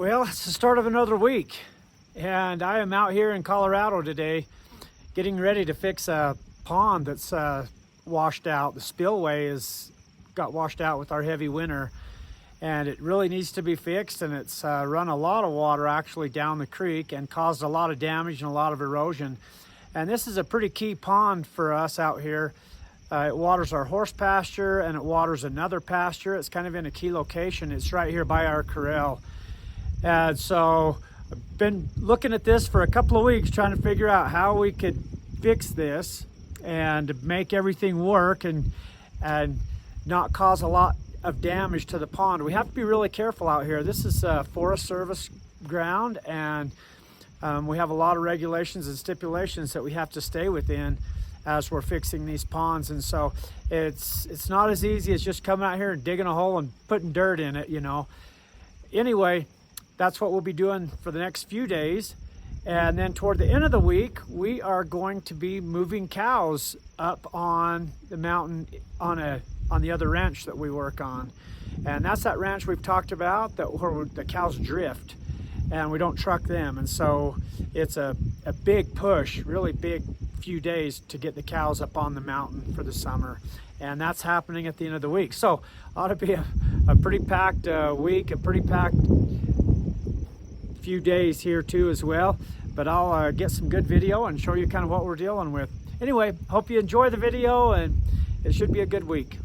Well, it's the start of another week, and I am out here in Colorado today getting ready to fix a pond that's washed out. The spillway got washed out with our heavy winter, and it really needs to be fixed, and it's run a lot of water actually down the creek and caused a lot of damage and a lot of erosion. And this is a pretty key pond for us out here. It waters our horse pasture and it waters another pasture. It's kind of in a key location. It's right here by our corral. And so I've been looking at this for a couple of weeks, trying to figure out how we could fix this and make everything work and not cause a lot of damage to the pond. We have to be really careful out here. This is Forest Service ground, and we have a lot of regulations and stipulations that we have to stay within as we're fixing these ponds. And so it's not as easy as just coming out here and digging a hole and putting dirt in it, you know. Anyway, that's what we'll be doing for the next few days. And then toward the end of the week, we are going to be moving cows up on the mountain on the other ranch that we work on. And that's that ranch we've talked about, where the cows drift and we don't truck them. And so it's a big push, really big few days to get the cows up on the mountain for the summer. And that's happening at the end of the week. So ought to be a pretty packed week, a pretty packed few days here too as well. But I'll get some good video and show you kind of what we're dealing with. Anyway, hope you enjoy the video, and it should be a good week.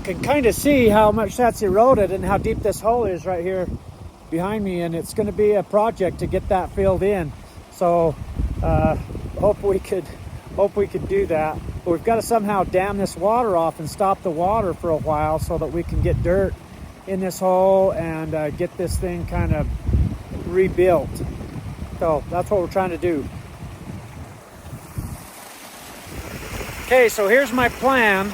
You can kind of see how much that's eroded and how deep this hole is right here behind me, and it's going to be a project to get that filled in. So hope we could do that, but we've got to somehow dam this water off and stop the water for a while so that we can get dirt in this hole and get this thing kind of rebuilt. So that's what we're trying to do. Okay, so here's my plan.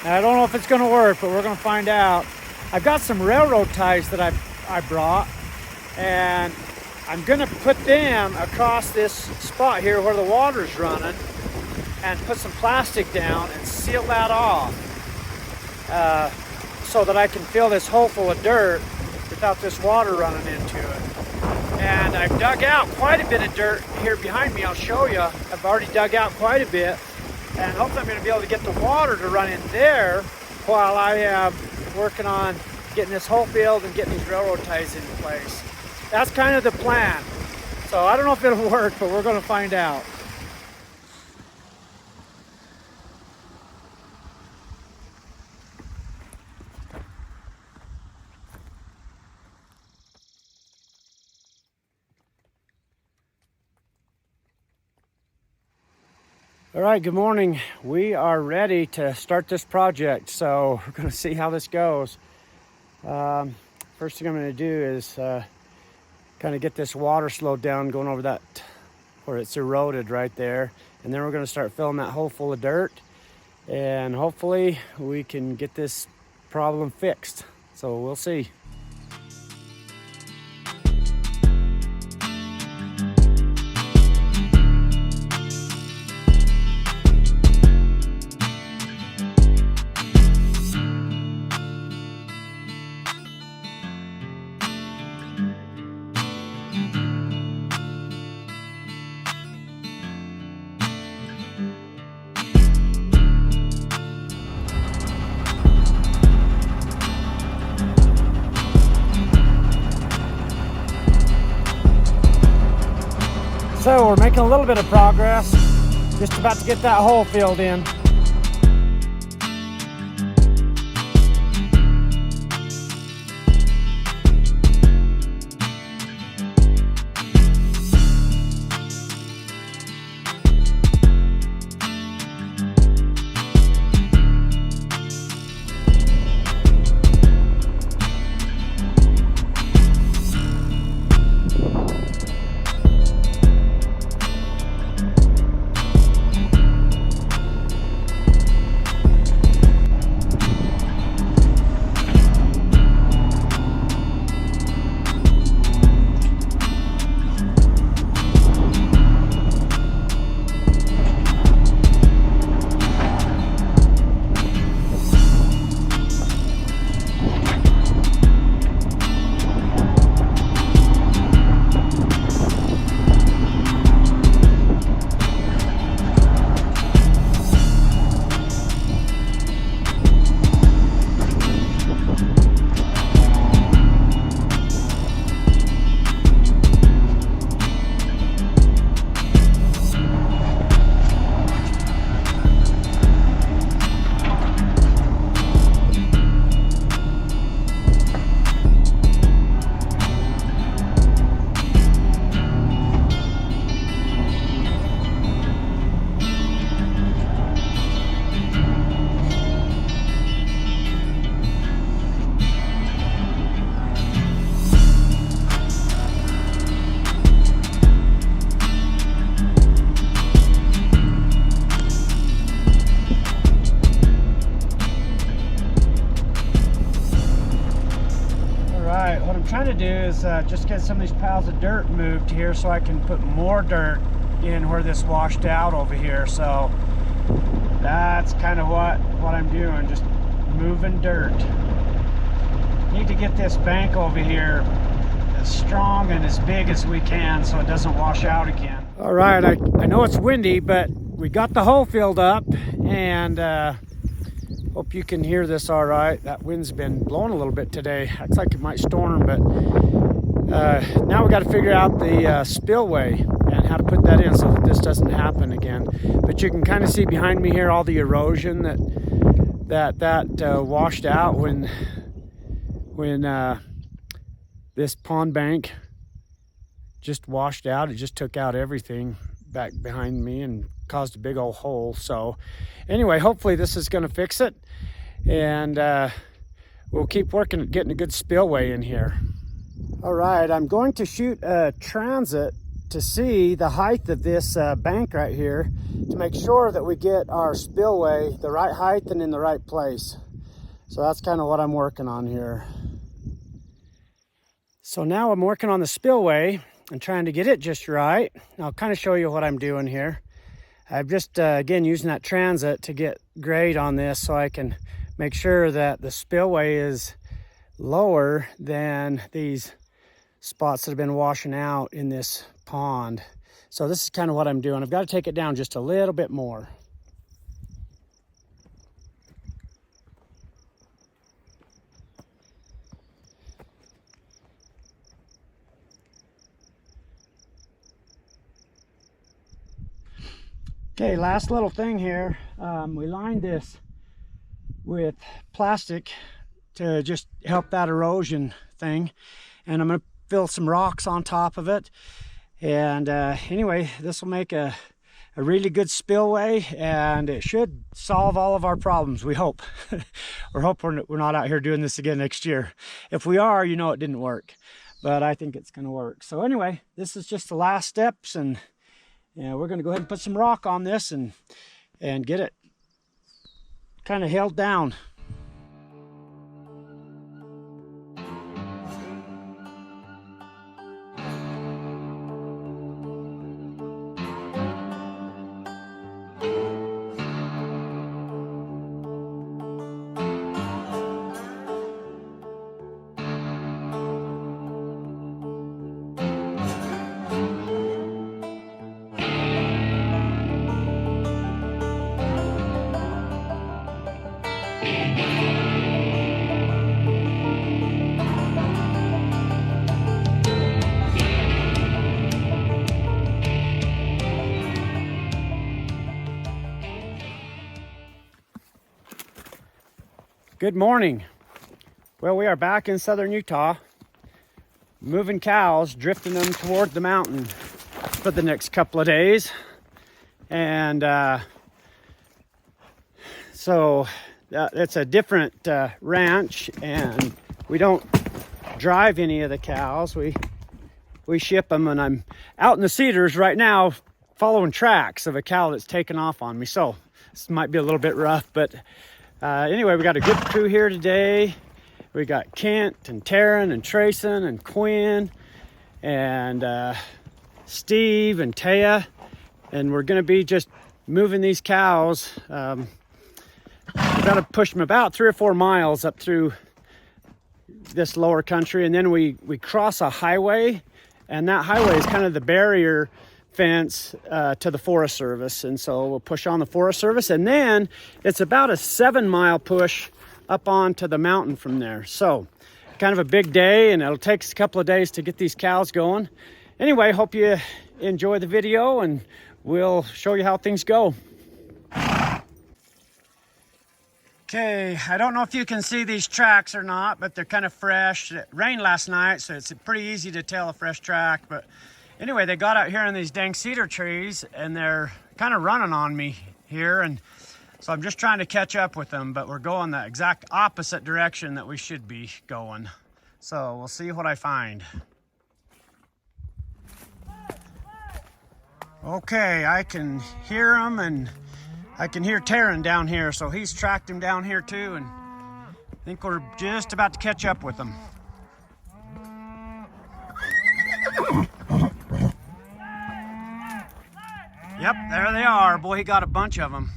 I don't know if it's going to work, but we're going to find out. I've got some railroad ties that I brought, and I'm going to put them across this spot here where the water's running and put some plastic down and seal that off so that I can fill this hole full of dirt without this water running into it. And I've dug out quite a bit of dirt here behind me. I'll show you. I've already dug out quite a bit. And hopefully I'm going to be able to get the water to run in there while I am working on getting this hole filled and getting these railroad ties into place. That's kind of the plan. So I don't know if it'll work, but we're going to find out. All right, good morning. We are ready to start this project, so we're going to see how this goes. First thing I'm going to do is kind of get this water slowed down going over that where it's eroded right there, and then we're going to start filling that hole full of dirt, and hopefully we can get this problem fixed. So we'll see. So we're making a little bit of progress, just about to get that hole filled in. right, what I'm trying to do is just get some of these piles of dirt moved here so I can put more dirt in where this washed out over here. So that's kind of what I'm doing, just moving dirt. Need to get this bank over here as strong and as big as we can so it doesn't wash out again. All right, I know it's windy, but we got the hole filled up, and hope you can hear this all right. That wind's been blowing a little bit today. Looks like it might storm, but now we got to figure out the spillway and how to put that in so that this doesn't happen again. But you can kind of see behind me here all the erosion that washed out when this pond bank just washed out. It just took out everything back behind me and caused a big old hole. So anyway, hopefully this is going to fix it, and we'll keep working at getting a good spillway in here. All right, I'm going to shoot a transit to see the height of this bank right here to make sure that we get our spillway the right height and in the right place. So that's kind of what I'm working on here. So now I'm working on the spillway and trying to get it just right. I'll kind of show you what I'm doing here. I'm just, again, using that transit to get grade on this so I can make sure that the spillway is lower than these spots that have been washing out in this pond. So this is kind of what I'm doing. I've got to take it down just a little bit more. Okay, last little thing here. We lined this with plastic to just help that erosion thing, and I'm going to fill some rocks on top of it. And anyway, this will make a really good spillway, and it should solve all of our problems, we hope. We're hoping we're not out here doing this again next year. If we are, you know it didn't work, but I think it's going to work. So anyway, this is just the last steps, and we're going to go ahead and put some rock on this and get it kind of held down. Good morning. Well, we are back in southern Utah, moving cows, drifting them toward the mountain for the next couple of days. And so it's a different ranch, and we don't drive any of the cows. We ship them, and I'm out in the cedars right now following tracks of a cow that's taken off on me. So this might be a little bit rough, but anyway, we got a good crew here today. We got Kent and Taryn and Trayson and Quinn and Steve and Taya, and we're going to be just moving these cows. We've got to push them about 3 or 4 miles up through this lower country, and then we cross a highway, and that highway is kind of the barrier fence to the Forest Service, and so we'll push on the Forest Service, and then it's about a 7-mile push up onto the mountain from there. So kind of a big day, and it'll take us a couple of days to get these cows going. Anyway, hope you enjoy the video, and we'll show you how things go. Okay, I don't know if you can see these tracks or not, but they're kind of fresh. It rained last night, so it's pretty easy to tell a fresh track. But anyway, they got out here in these dang cedar trees, and they're kind of running on me here, and so I'm just trying to catch up with them, but we're going the exact opposite direction that we should be going. So we'll see what I find. Okay, I can hear them, and I can hear Taryn down here, so he's tracked him down here too, and I think we're just about to catch up with them. Yep, there they are. Boy, he got a bunch of them.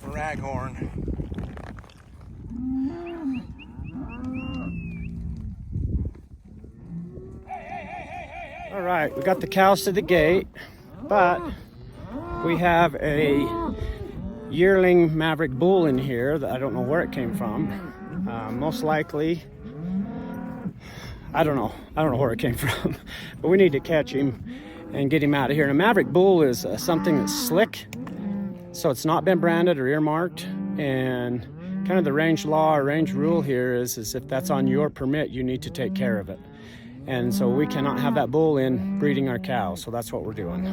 Raghorn. All right, we got the cows to the gate, but we have a yearling Maverick bull in here that I don't know where it came from. Most likely, I don't know where it came from, but we need to catch him and get him out of here. And a Maverick bull is something that's slick, so it's not been branded or earmarked, and kind of the range law or range rule here is if that's on your permit, you need to take care of it. And so we cannot have that bull in breeding our cows, so that's what we're doing.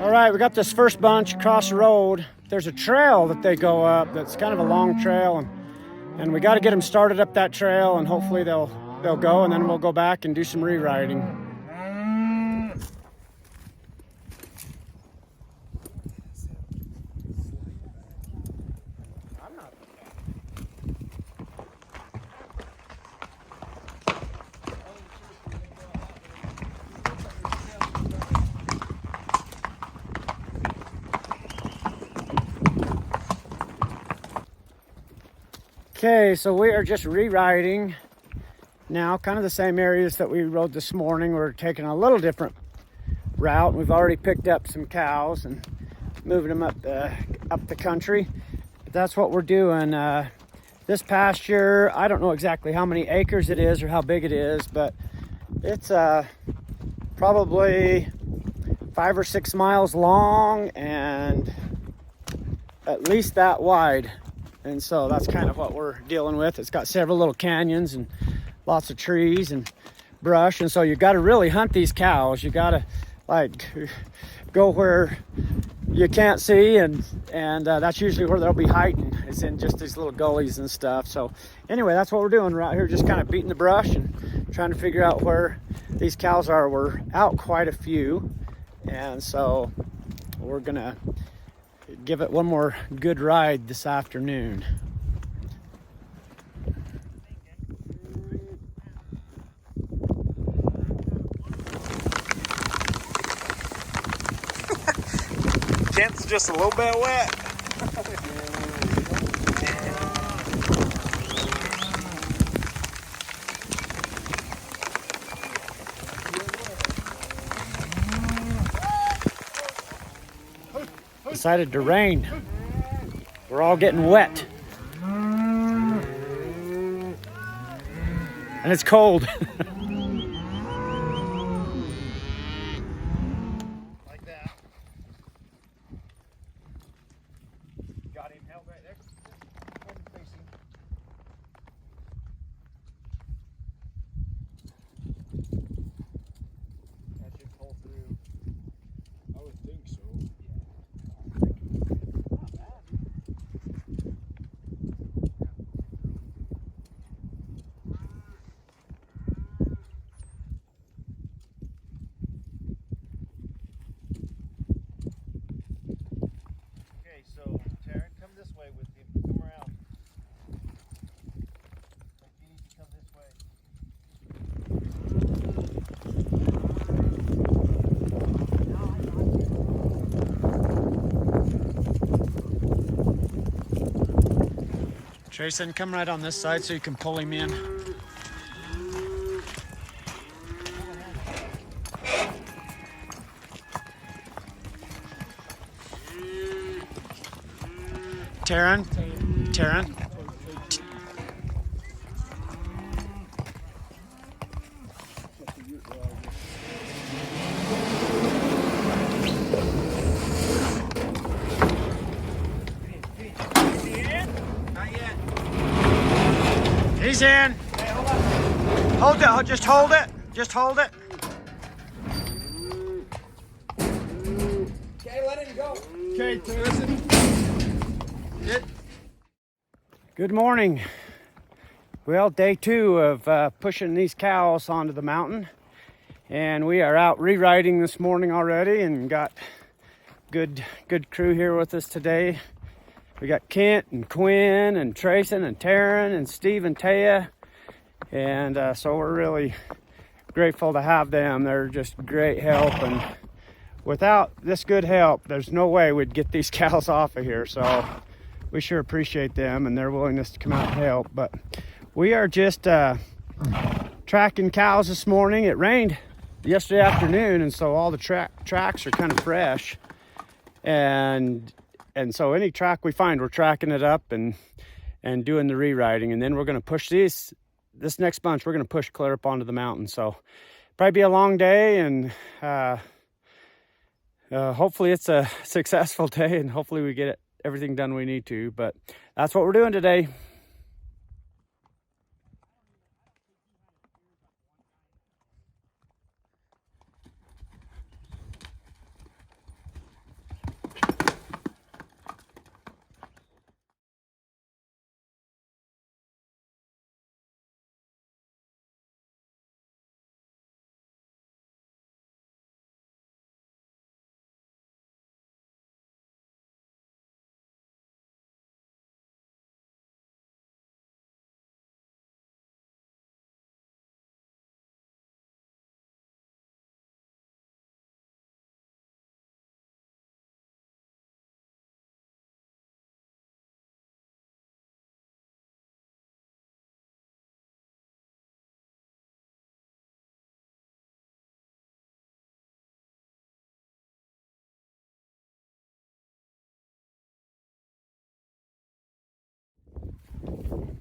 All right, we got this first bunch across the road. There's a trail that they go up that's kind of a long trail, and And we got to get them started up that trail, and hopefully they'll go, and then we'll go back and do some reriding. Okay, so we are just re-riding now, kind of the same areas that we rode this morning. We're taking a little different route. We've already picked up some cows and moving them up the country. But that's what we're doing. This pasture, I don't know exactly how many acres it is or how big it is, but it's probably 5 or 6 miles long and at least that wide. And so that's kind of what we're dealing with. It's got several little canyons and lots of trees and brush. And so you got to really hunt these cows. You got to like go where you can't see, and that's usually where they'll be hiding, is in just these little gullies and stuff. So anyway, that's what we're doing right here, just kind of beating the brush and trying to figure out where these cows are. We're out quite a few, and so we're gonna give it one more good ride this afternoon. Kent's just a little bit wet. Decided to rain. We're all getting wet. And it's cold. Like that. Got him held right there. Facing. That should pull through. I would think so. Not bad. Okay, so Taryn, come this way with him. Come around. Like you need to come this way. Jason, come right on this side so you can pull him in. Taryn. He's in. Hey, hold on. Hold it. Just hold it. Just hold it. Okay, let him go. Okay, listen. Good morning. Well, day 2 of pushing these cows onto the mountain. And we are out re-riding this morning already and got good crew here with us today. We got Kent and Quinn and Trayson and Taryn and Steve and Taya. And so we're really grateful to have them. They're just great help. And without this good help, there's no way we'd get these cows off of here. So we sure appreciate them and their willingness to come out and help. But we are just tracking cows this morning. It rained yesterday afternoon, and so all the tracks are kind of fresh. And so any track we find, we're tracking it up and doing the re-riding. And then we're going to push this next bunch, we're going to push clear up onto the mountain. So probably be a long day, and hopefully it's a successful day, and hopefully we get everything done we need to. But that's what we're doing today.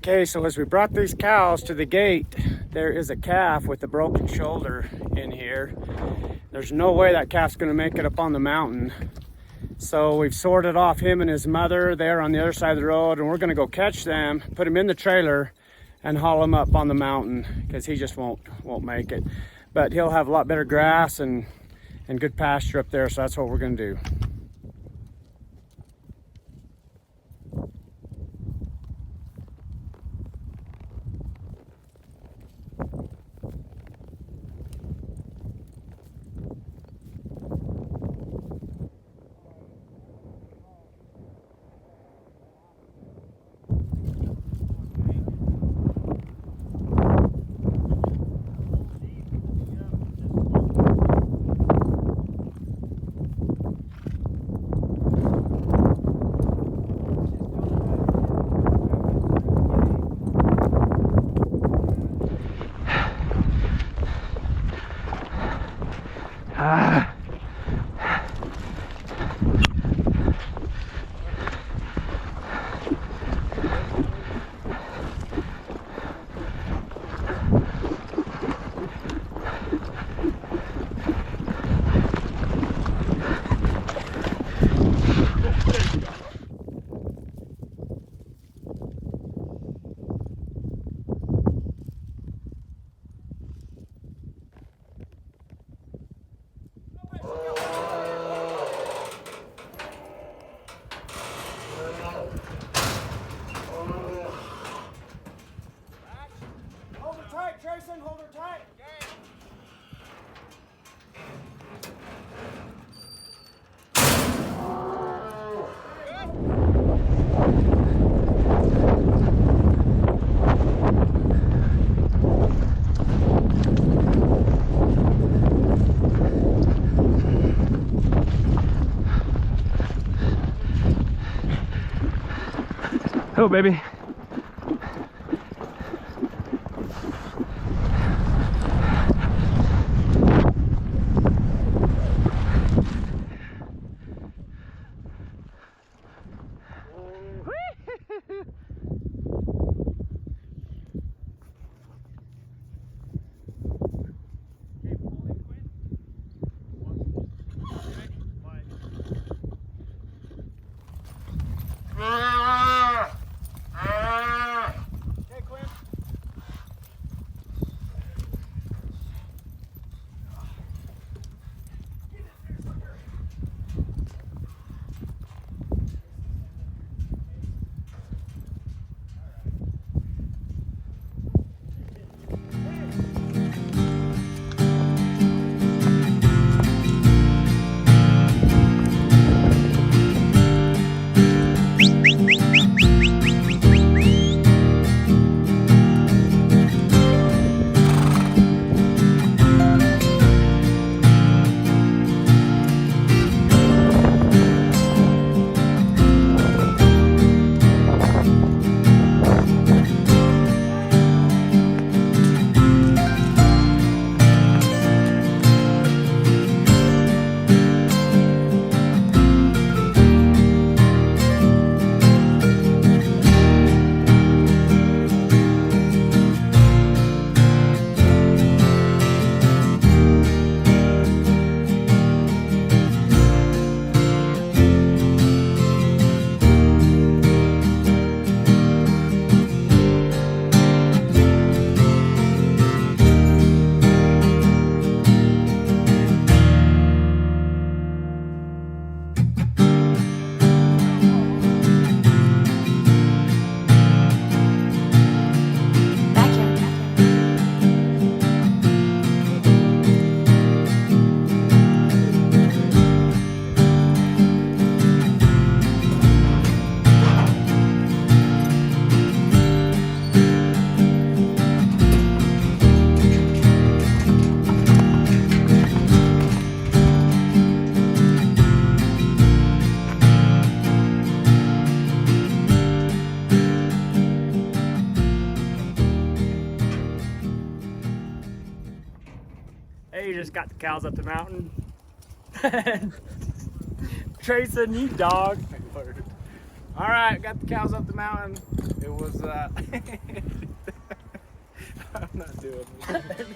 Okay, so as we brought these cows to the gate, there is a calf with a broken shoulder in here. There's no way that calf's gonna make it up on the mountain. So we've sorted off him and his mother there on the other side of the road, and we're gonna go catch them, put him in the trailer, and haul him up on the mountain because he just won't make it. But he'll have a lot better grass and good pasture up there, so that's what we're gonna do. Hold her tight. Oh, baby. Hey, you just got the cows up the mountain. Trayson, you dog. All right, got the cows up the mountain. It was, I'm not doing this.